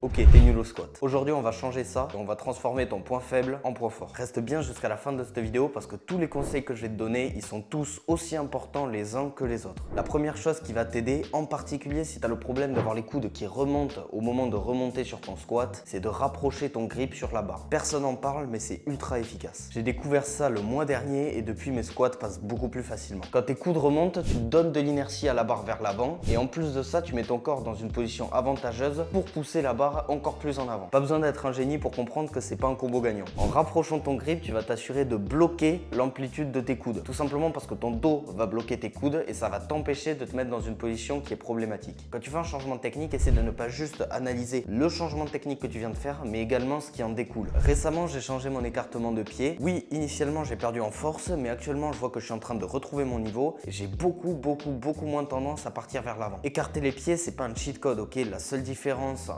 Ok, t'es nul au squat. Aujourd'hui, on va changer ça et on va transformer ton point faible en point fort. Reste bien jusqu'à la fin de cette vidéo parce que tous les conseils que je vais te donner, ils sont tous aussi importants les uns que les autres. La première chose qui va t'aider, en particulier si tu as le problème d'avoir les coudes qui remontent au moment de remonter sur ton squat, c'est de rapprocher ton grip sur la barre. Personne n'en parle, mais c'est ultra efficace. J'ai découvert ça le mois dernier et depuis mes squats passent beaucoup plus facilement. Quand tes coudes remontent, tu donnes de l'inertie à la barre vers l'avant et en plus de ça, tu mets ton corps dans une position avantageuse pour pousser la barre encore plus en avant. Pas besoin d'être un génie pour comprendre que c'est pas un combo gagnant. En rapprochant ton grip, tu vas t'assurer de bloquer l'amplitude de tes coudes. Tout simplement parce que ton dos va bloquer tes coudes et ça va t'empêcher de te mettre dans une position qui est problématique. Quand tu fais un changement de technique, essaie de ne pas juste analyser le changement de technique que tu viens de faire, mais également ce qui en découle. Récemment, j'ai changé mon écartement de pied. Oui, initialement, j'ai perdu en force, mais actuellement, je vois que je suis en train de retrouver mon niveau et j'ai beaucoup moins tendance à partir vers l'avant. Écarter les pieds, c'est pas un cheat code, ok? La seule différence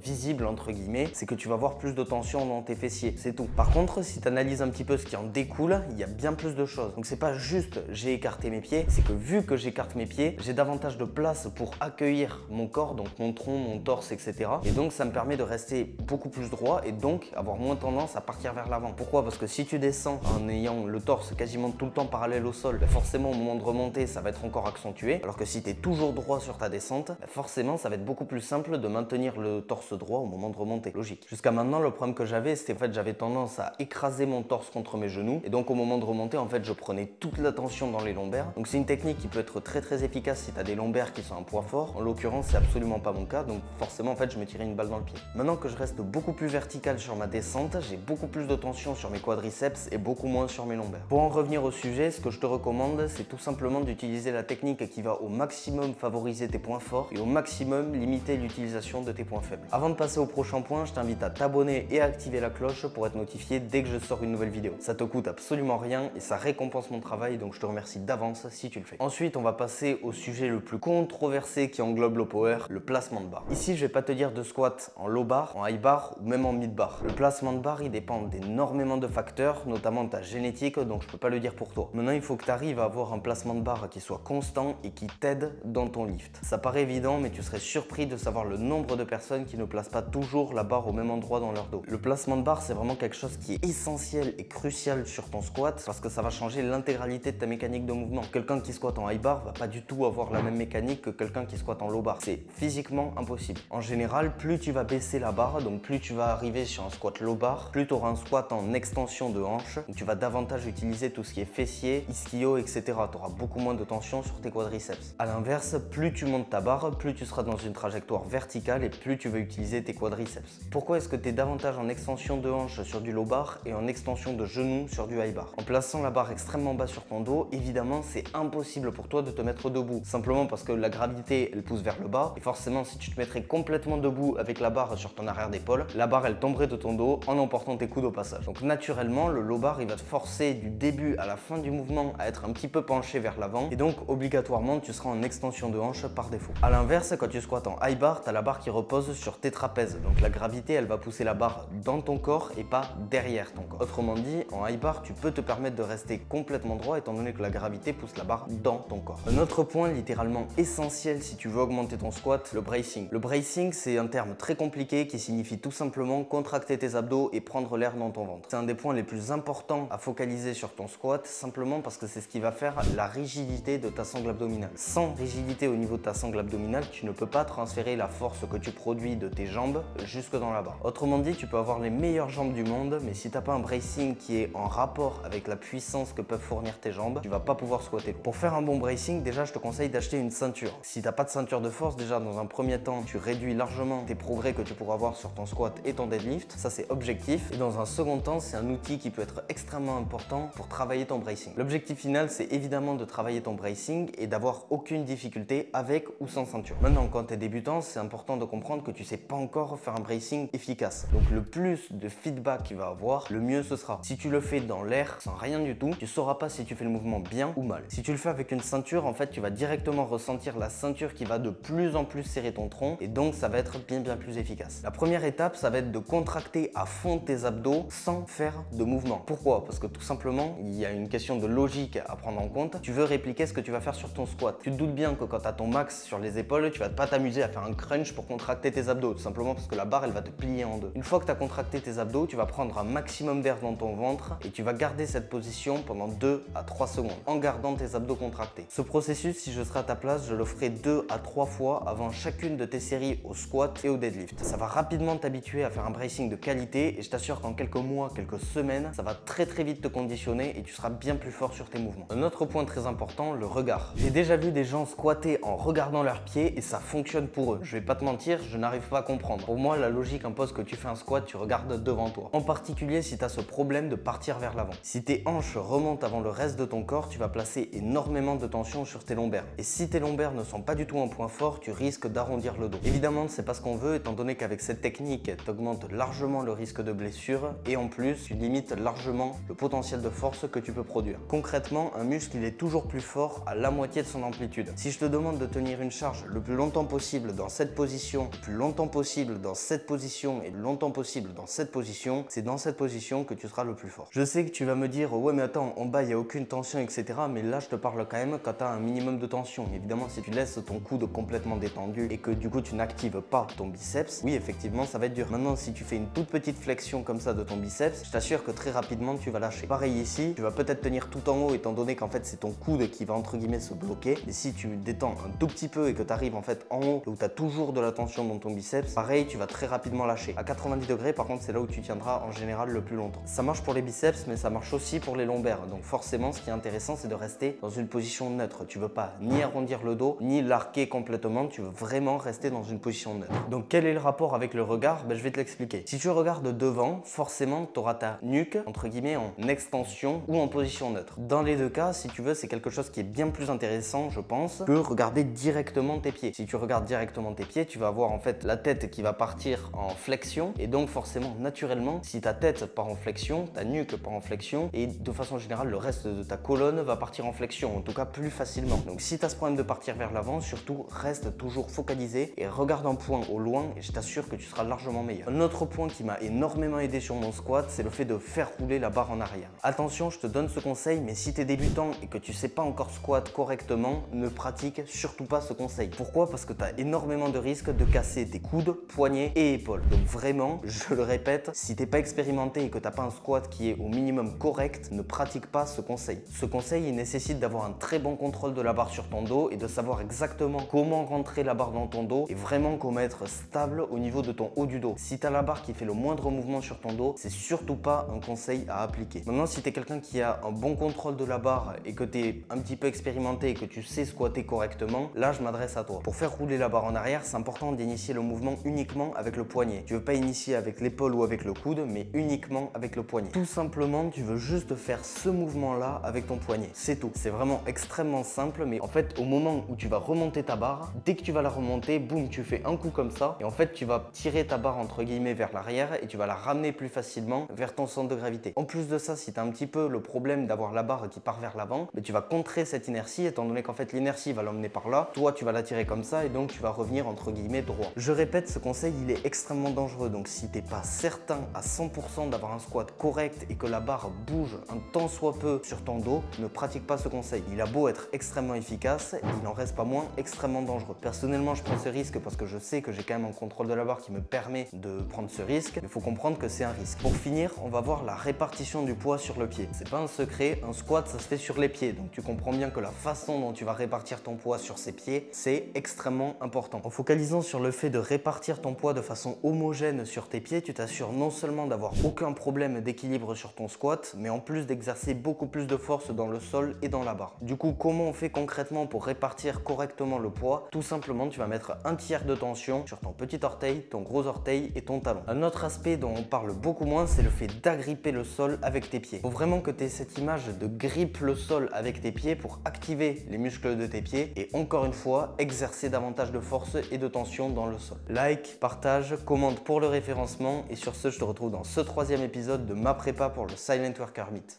visible entre guillemets, c'est que tu vas avoir plus de tension dans tes fessiers, c'est tout. Par contre, si tu analyses un petit peu ce qui en découle, il y a bien plus de choses. Donc c'est pas juste j'ai écarté mes pieds, c'est que vu que j'écarte mes pieds, j'ai davantage de place pour accueillir mon corps, donc mon tronc, mon torse, etc. Et donc ça me permet de rester beaucoup plus droit et donc avoir moins tendance à partir vers l'avant. Pourquoi? Parce que si tu descends en ayant le torse quasiment tout le temps parallèle au sol, forcément au moment de remonter, ça va être encore accentué. Alors que si tu es toujours droit sur ta descente, forcément ça va être beaucoup plus simple de maintenir le torse droit au moment de remonter. Logique. Jusqu'à maintenant, le problème que j'avais, c'était en fait j'avais tendance à écraser mon torse contre mes genoux et donc au moment de remonter, en fait, je prenais toute la tension dans les lombaires. Donc c'est une technique qui peut être très efficace si tu as des lombaires qui sont un point fort. En l'occurrence, c'est absolument pas mon cas, donc forcément en fait, je me tirais une balle dans le pied. Maintenant que je reste beaucoup plus vertical sur ma descente, j'ai beaucoup plus de tension sur mes quadriceps et beaucoup moins sur mes lombaires. Pour en revenir au sujet, ce que je te recommande, c'est tout simplement d'utiliser la technique qui va au maximum favoriser tes points forts et au maximum limiter l'utilisation de tes points faibles. Avant de passer au prochain point, je t'invite à t'abonner et à activer la cloche pour être notifié dès que je sors une nouvelle vidéo. Ça te coûte absolument rien et ça récompense mon travail, donc je te remercie d'avance si tu le fais. Ensuite, on va passer au sujet le plus controversé qui englobe le power, le placement de barre. Ici, je vais pas te dire de squat en low bar, en high bar ou même en mid bar. Le placement de barre, il dépend d'énormément de facteurs, notamment de ta génétique, donc je peux pas le dire pour toi. Maintenant, il faut que tu arrives à avoir un placement de barre qui soit constant et qui t'aide dans ton lift. Ça paraît évident, mais tu serais surpris de savoir le nombre de personnes qui ne placent pas toujours la barre au même endroit dans leur dos. Le placement de barre, c'est vraiment quelque chose qui est essentiel et crucial sur ton squat parce que ça va changer l'intégralité de ta mécanique de mouvement. Quelqu'un qui squatte en high bar va pas du tout avoir la même mécanique que quelqu'un qui squatte en low bar. C'est physiquement impossible. En général, plus tu vas baisser la barre, donc plus tu vas arriver sur un squat low bar, plus tu auras un squat en extension de hanche, donc tu vas davantage utiliser tout ce qui est fessier, ischio, etc. Tu auras beaucoup moins de tension sur tes quadriceps. A l'inverse, plus tu montes ta barre, plus tu seras dans une trajectoire verticale et plus tu vas utiliser tes quadriceps. Pourquoi est-ce que tu es davantage en extension de hanche sur du low bar et en extension de genou sur du high bar? En plaçant la barre extrêmement bas sur ton dos, évidemment, c'est impossible pour toi de te mettre debout. Simplement parce que la gravité, elle pousse vers le bas et forcément, si tu te mettrais complètement debout avec la barre sur ton arrière d'épaule, la barre, elle tomberait de ton dos en emportant tes coudes au passage. Donc naturellement, le low bar, il va te forcer du début à la fin du mouvement à être un petit peu penché vers l'avant et donc obligatoirement, tu seras en extension de hanche par défaut. A l'inverse, quand tu squattes en high bar, tu as la barre qui repose sur tes trapèzes. Donc la gravité, elle va pousser la barre dans ton corps et pas derrière ton corps. Autrement dit, en high bar, tu peux te permettre de rester complètement droit étant donné que la gravité pousse la barre dans ton corps. Un autre point littéralement essentiel si tu veux augmenter ton squat, le bracing. Le bracing, c'est un terme très compliqué qui signifie tout simplement contracter tes abdos et prendre l'air dans ton ventre. C'est un des points les plus importants à focaliser sur ton squat, simplement parce que c'est ce qui va faire la rigidité de ta sangle abdominale. Sans rigidité au niveau de ta sangle abdominale, tu ne peux pas transférer la force que tu produis de tes jambes jusque dans la barre. Autrement dit, tu peux avoir les meilleures jambes du monde, mais si tu n'as pas un bracing qui est en rapport avec la puissance que peuvent fournir tes jambes, tu vas pas pouvoir squatter. Pour faire un bon bracing, déjà je te conseille d'acheter une ceinture. Si tu n'as pas de ceinture de force, déjà dans un premier temps, tu réduis largement tes progrès que tu pourras avoir sur ton squat et ton deadlift. Ça, c'est objectif. Et dans un second temps, c'est un outil qui peut être extrêmement important pour travailler ton bracing. L'objectif final, c'est évidemment de travailler ton bracing et d'avoir aucune difficulté avec ou sans ceinture. Maintenant, quand tu es débutant, c'est important de comprendre que tu sais pas encore faire un bracing efficace. Donc le plus de feedback qu'il va avoir, le mieux ce sera. Si tu le fais dans l'air sans rien du tout, tu sauras pas si tu fais le mouvement bien ou mal. Si tu le fais avec une ceinture, en fait, tu vas directement ressentir la ceinture qui va de plus en plus serrer ton tronc et donc ça va être bien plus efficace. La première étape, ça va être de contracter à fond tes abdos sans faire de mouvement. Pourquoi? Parce que tout simplement, il y a une question de logique à prendre en compte. Tu veux répliquer ce que tu vas faire sur ton squat. Tu te doutes bien que quand tu as ton max sur les épaules, tu vas pas t'amuser à faire un crunch pour contracter tes abdos. peu, simplement parce que la barre elle va te plier en deux. Une fois que tu as contracté tes abdos, tu vas prendre un maximum d'air dans ton ventre et tu vas garder cette position pendant 2 à 3 secondes en gardant tes abdos contractés. Ce processus, si je serais à ta place, je le ferai 2 à 3 fois avant chacune de tes séries au squat et au deadlift. Ça va rapidement t'habituer à faire un bracing de qualité et je t'assure qu'en quelques mois, quelques semaines, ça va très vite te conditionner et tu seras bien plus fort sur tes mouvements. Un autre point très important, le regard. J'ai déjà vu des gens squatter en regardant leurs pieds et ça fonctionne pour eux. Je vais pas te mentir, je n'arrive pas à comprendre. Pour moi, la logique impose que tu fais un squat, tu regardes devant toi. En particulier si tu as ce problème de partir vers l'avant. Si tes hanches remontent avant le reste de ton corps, tu vas placer énormément de tension sur tes lombaires. Et si tes lombaires ne sont pas du tout un point fort, tu risques d'arrondir le dos. Évidemment, c'est pas ce qu'on veut étant donné qu'avec cette technique, tu augmentes largement le risque de blessure et en plus, tu limites largement le potentiel de force que tu peux produire. Concrètement, un muscle il est toujours plus fort à la moitié de son amplitude. Si je te demande de tenir une charge le plus longtemps possible dans cette position, le plus longtemps possible dans cette position et le longtemps possible dans cette position, c'est dans cette position que tu seras le plus fort. Je sais que tu vas me dire ouais mais attends, en bas il n'y a aucune tension etc. Mais là je te parle quand même quand tu as un minimum de tension. Évidemment si tu laisses ton coude complètement détendu et que du coup tu n'actives pas ton biceps, oui effectivement ça va être dur. Maintenant si tu fais une toute petite flexion comme ça de ton biceps, je t'assure que très rapidement tu vas lâcher. Pareil ici, tu vas peut-être tenir tout en haut étant donné qu'en fait c'est ton coude qui va entre guillemets se bloquer. Mais si tu détends un tout petit peu et que tu arrives en fait en haut où tu as toujours de la tension dans ton biceps, pareil tu vas très rapidement lâcher. À 90 degrés par contre c'est là où tu tiendras en général le plus longtemps. Ça marche pour les biceps mais ça marche aussi pour les lombaires. Donc forcément ce qui est intéressant c'est de rester dans une position neutre. Tu veux pas ni arrondir le dos ni l'arquer complètement, tu veux vraiment rester dans une position neutre. Donc quel est le rapport avec le regard? Je vais te l'expliquer. Si tu regardes devant, forcément tu auras ta nuque entre guillemets en extension ou en position neutre. Dans les deux cas, si tu veux, c'est quelque chose qui est bien plus intéressant, je pense, que regarder directement tes pieds. Si tu regardes directement tes pieds, tu vas avoir en fait la tête qui va partir en flexion et donc forcément, naturellement, si ta tête part en flexion, ta nuque part en flexion et de façon générale, le reste de ta colonne va partir en flexion, en tout cas plus facilement. Donc si tu as ce problème de partir vers l'avant, surtout reste toujours focalisé et regarde un point au loin et je t'assure que tu seras largement meilleur. Un autre point qui m'a énormément aidé sur mon squat, c'est le fait de faire rouler la barre en arrière. Attention, je te donne ce conseil, mais si tu es débutant et que tu sais pas encore squat correctement, ne pratique surtout pas ce conseil. Pourquoi? Parce que tu as énormément de risques de casser tes coudes, poignets et épaules. Donc vraiment, je le répète, si t'es pas expérimenté et que tu n'as pas un squat qui est au minimum correct, ne pratique pas ce conseil. Ce conseil, il nécessite d'avoir un très bon contrôle de la barre sur ton dos et de savoir exactement comment rentrer la barre dans ton dos et vraiment comment être stable au niveau de ton haut du dos. Si tu as la barre qui fait le moindre mouvement sur ton dos, c'est surtout pas un conseil à appliquer. Maintenant, si tu es quelqu'un qui a un bon contrôle de la barre et que tu es un petit peu expérimenté et que tu sais squatter correctement, là je m'adresse à toi. Pour faire rouler la barre en arrière, c'est important d'initier le mouvement uniquement avec le poignet. Tu veux pas initier avec l'épaule ou avec le coude, mais uniquement avec le poignet. Tout simplement, tu veux juste faire ce mouvement-là avec ton poignet. C'est tout. C'est vraiment extrêmement simple, mais en fait, au moment où tu vas remonter ta barre, dès que tu vas la remonter, boum, tu fais un coup comme ça et en fait, tu vas tirer ta barre entre guillemets vers l'arrière et tu vas la ramener plus facilement vers ton centre de gravité. En plus de ça, si tu as un petit peu le problème d'avoir la barre qui part vers l'avant, mais tu vas contrer cette inertie étant donné qu'en fait l'inertie va l'emmener par là, toi tu vas la tirer comme ça et donc tu vas revenir entre guillemets droit. Je répète, ce conseil il est extrêmement dangereux, donc si t'es pas certain à 100% d'avoir un squat correct et que la barre bouge un tant soit peu sur ton dos, ne pratique pas ce conseil. Il a beau être extrêmement efficace, il n'en reste pas moins extrêmement dangereux. Personnellement je prends ce risque parce que je sais que j'ai quand même un contrôle de la barre qui me permet de prendre ce risque, mais il faut comprendre que c'est un risque. Pour finir, on va voir la répartition du poids sur le pied. C'est pas un secret, un squat ça se fait sur les pieds, donc tu comprends bien que la façon dont tu vas répartir ton poids sur ses pieds, c'est extrêmement important. En focalisant sur le fait de répartir ton poids de façon homogène sur tes pieds, tu t'assures non seulement d'avoir aucun problème d'équilibre sur ton squat, mais en plus d'exercer beaucoup plus de force dans le sol et dans la barre. Du coup, comment on fait concrètement pour répartir correctement le poids? Tout simplement, tu vas mettre un tiers de tension sur ton petit orteil, ton gros orteil et ton talon. Un autre aspect dont on parle beaucoup moins, c'est le fait d'agripper le sol avec tes pieds. Il faut vraiment que tu aies cette image de grippe le sol avec tes pieds pour activer les muscles de tes pieds et encore une fois, exercer davantage de force et de tension dans le sol. Like, partage, commente pour le référencement et sur ce, je te retrouve dans ce troisième épisode de ma prépa pour le Silent Worker Meet.